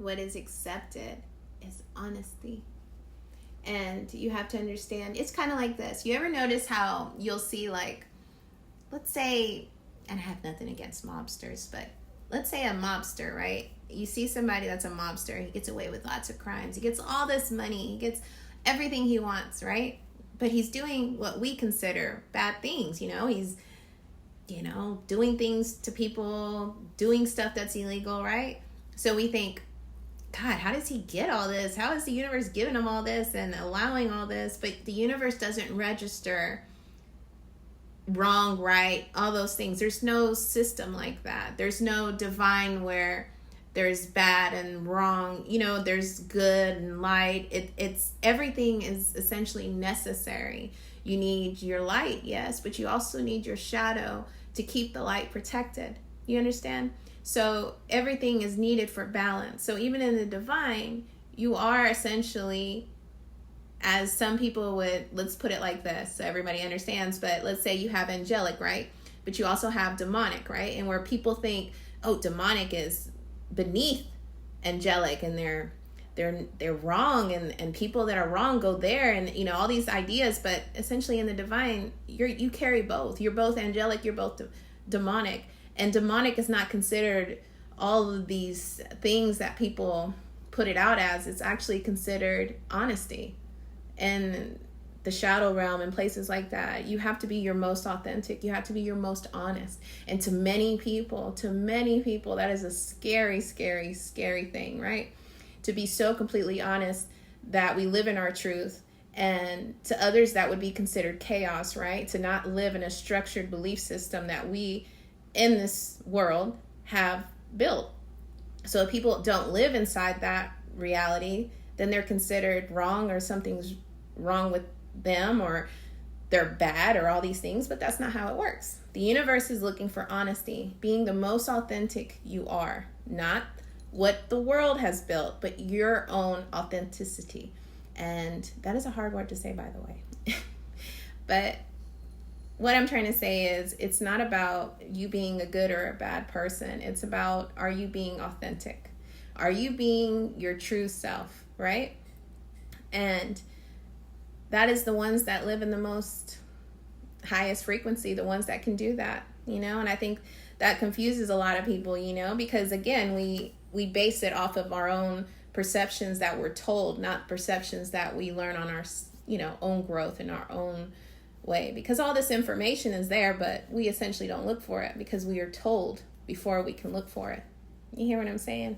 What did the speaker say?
what is accepted is honesty. And you have to understand, it's kind of like this. You ever notice how you'll see, like, let's say, and I have nothing against mobsters, but let's say a mobster, right? You see somebody that's a mobster, he gets away with lots of crimes, he gets all this money, he gets everything he wants, right? But he's doing what we consider bad things, he's, doing things to people, doing stuff that's illegal, right? So we think, God, how does he get all this? How is the universe giving him all this and allowing all this? But the universe doesn't register wrong, right, all those things. There's no system like that. There's no divine where there's bad and wrong. There's good and light. It's everything is essentially necessary. You need your light, yes, but you also need your shadow to keep the light protected. You understand? So everything is needed for balance. So even in the divine, you are essentially, as some people would, let's put it like this so everybody understands, but let's say you have angelic, right? But you also have demonic, right? And where people think, oh, demonic is beneath angelic and they're wrong, and people that are wrong go there, and all these ideas. But essentially in the divine, you carry both. You're both angelic, you're both demonic. And demonic is not considered all of these things that people put it out as. It's actually considered honesty. And the shadow realm and places like that, you have to be your most authentic. You have to be your most honest. And to many people, that is a scary, scary, scary thing, right? To be so completely honest that we live in our truth. And to others, that would be considered chaos, right? To not live in a structured belief system that we in this world have built. So if people don't live inside that reality, then they're considered wrong, or something's wrong with them, or they're bad, or all these things. But that's not how it works. The universe is looking for honesty, being the most authentic you are, not what the world has built, but your own authenticity. And that is a hard word to say, by the way. But what I'm trying to say is, it's not about you being a good or a bad person. It's about, are you being authentic? Are you being your true self, right? And that is the ones that live in the most highest frequency, the ones that can do that, and I think that confuses a lot of people, because again, we base it off of our own perceptions that we're told, not perceptions that we learn on our, own growth in our own way, because all this information is there, but we essentially don't look for it because we are told before we can look for it. You hear what I'm saying?